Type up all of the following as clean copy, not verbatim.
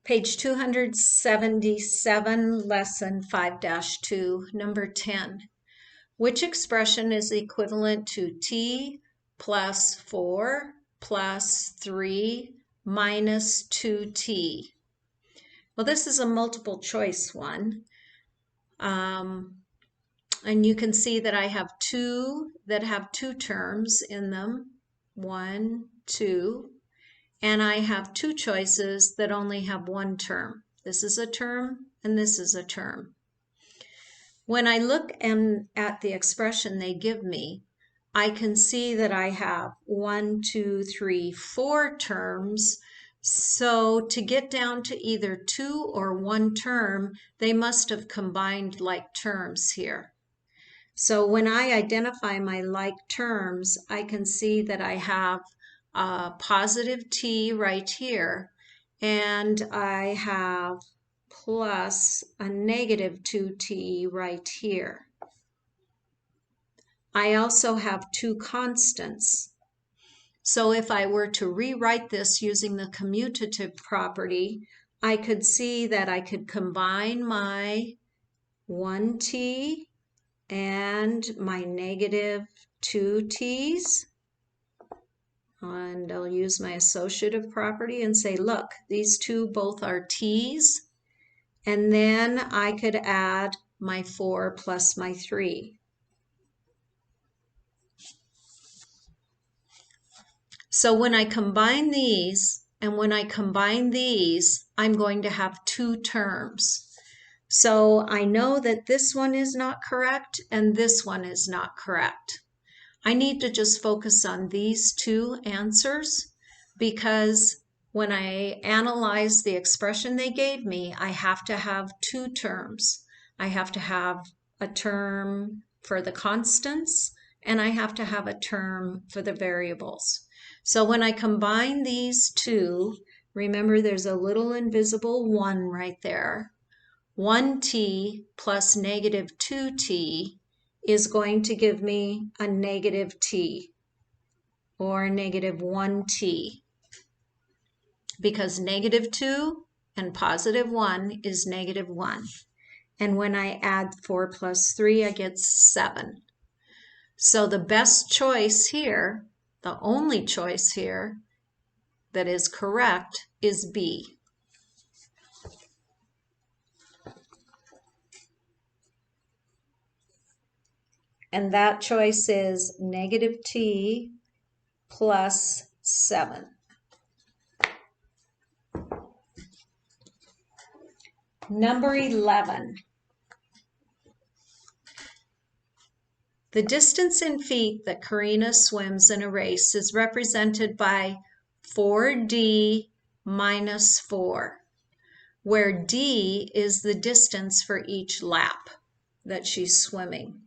Page 277, lesson 5-2, number 10. Which expression is equivalent to t plus 4 plus 3 minus 2t? Well, this is a multiple choice one. And you can see that I have two that have two terms in them. 1, 2. And I have two choices that only have one term. This is a term and this is a term. When I look at the expression they give me, I can see that I have 1, 2, 3, 4 terms. So to get down to either 2 or 1 term, they must have combined like terms here. So when I identify my like terms, I can see that I have a positive t right here, and I have plus a negative 2t right here. I also have two constants. So if I were to rewrite this using the commutative property, I could see that I could combine my 1t and my negative 2t's. And I'll use my associative property and say, look, these two both are t's. And then I could add my 4 plus my 3. So when I combine these and when I combine these, I'm going to have two terms. So I know that this one is not correct and this one is not correct. I need to just focus on these two answers because when I analyze the expression they gave me, I have to have two terms. I have to have a term for the constants and I have to have a term for the variables. So when I combine these two, remember there's a little invisible 1 right there. 1t plus negative 2t is going to give me a negative t, or negative 1t, because negative 2 and positive 1 is negative 1. And when I add 4 plus 3, I get 7. So the best choice here, the only choice here that is correct, is B. And that choice is negative t plus 7. Number 11. The distance in feet that Karina swims in a race is represented by 4d minus 4, where d is the distance for each lap that she's swimming.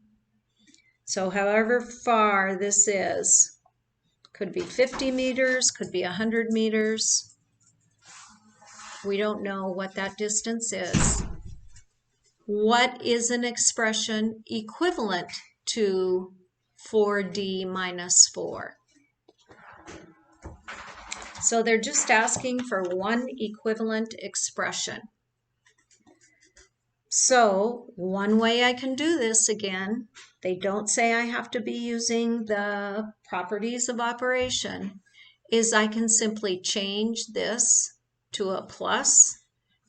So however far this is, could be 50 meters, could be 100 meters. We don't know what that distance is. What is an expression equivalent to 4d minus 4? So they're just asking for one equivalent expression. So one way I can do this again, they don't say I have to be using the properties of operation, is I can simply change this to a plus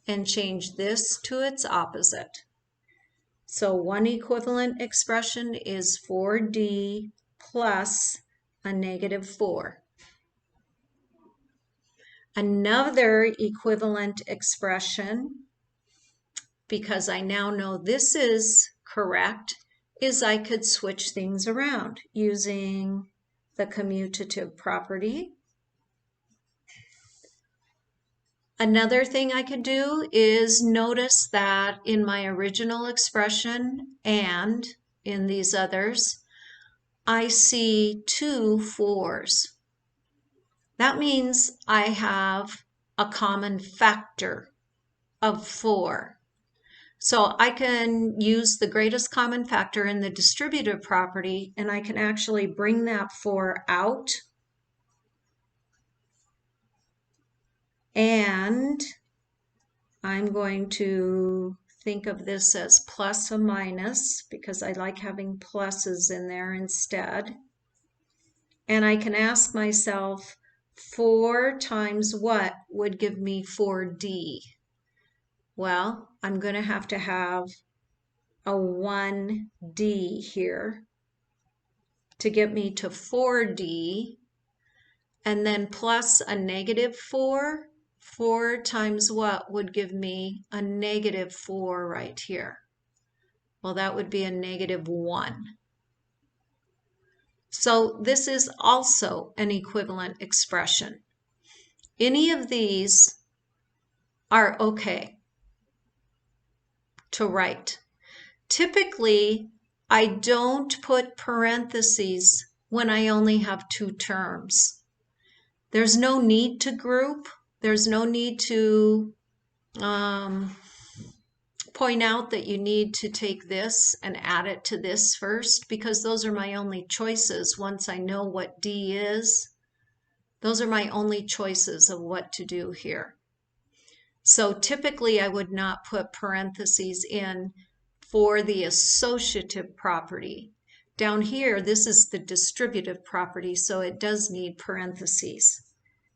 and change this to its opposite. So one equivalent expression is 4d plus a negative 4. Another equivalent expression, because I now know this is correct, is I could switch things around using the commutative property. Another thing I could do is notice that in my original expression and in these others, I see 2 4s. That means I have a common factor of 4. So I can use the greatest common factor in the distributive property, and I can actually bring that 4 out and I'm going to think of this as plus or minus because I like having pluses in there instead. And I can ask myself, 4 times what would give me 4D? Well, I'm going to have a 1D here to get me to 4D, and then plus a negative 4. 4 times what would give me a negative 4 right here? Well, that would be a negative 1. So this is also an equivalent expression. Any of these are okay to write. Typically, I don't put parentheses when I only have 2 terms. There's no need to group. There's no need to point out that you need to take this and add it to this first, because those are my only choices. Once I know what D is, those are my only choices of what to do here. So typically I would not put parentheses in for the associative property. Down here, this is the distributive property, so it does need parentheses.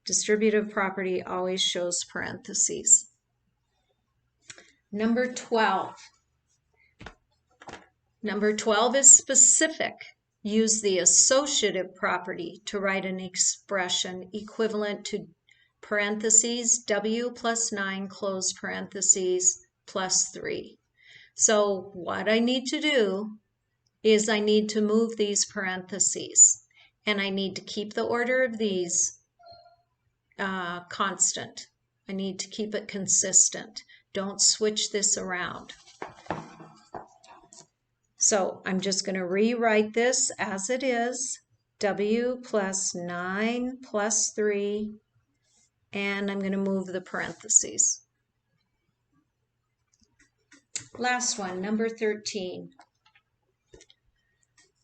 Distributive property always shows parentheses. Number 12. Number 12 is specific. Use the associative property to write an expression equivalent to parentheses W plus 9 close parentheses plus 3. So what I need to do is I need to move these parentheses, and I need to keep the order of these constant. I need to keep it consistent. Don't switch this around. So I'm just going to rewrite this as it is, W plus 9 plus 3, and I'm going to move the parentheses. Last one, number 13.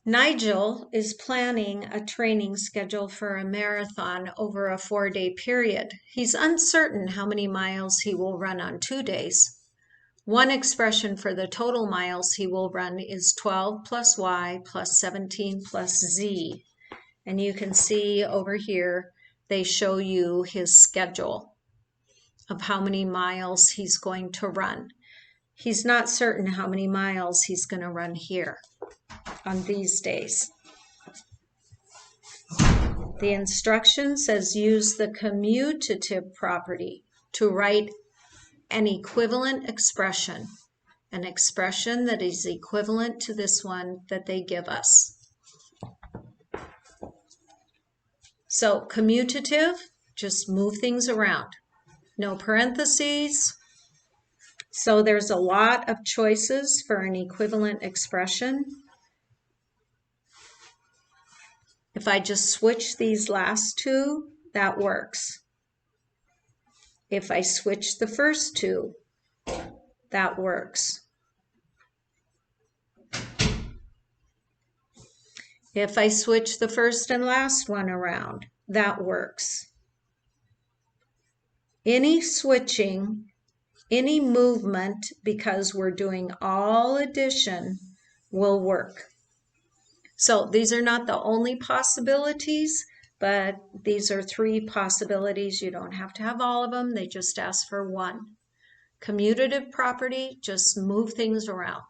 Nigel is planning a training schedule for a marathon over a 4-day period. He's uncertain how many miles he will run on 2 days. One expression for the total miles he will run is 12 plus y plus 17 plus z. And you can see over here, they show you his schedule of how many miles he's going to run. He's not certain how many miles he's going to run here on these days. The instruction says use the commutative property to write an equivalent expression, an expression that is equivalent to this one that they give us. So commutative, just move things around. No parentheses. So there's a lot of choices for an equivalent expression. If I just switch these last two, that works. If I switch the first two, that works. If I switch the first and last one around, that works. Any switching, any movement, because we're doing all addition, will work. So these are not the only possibilities, but these are 3 possibilities. You don't have to have all of them. They just ask for one. Commutative property, just move things around.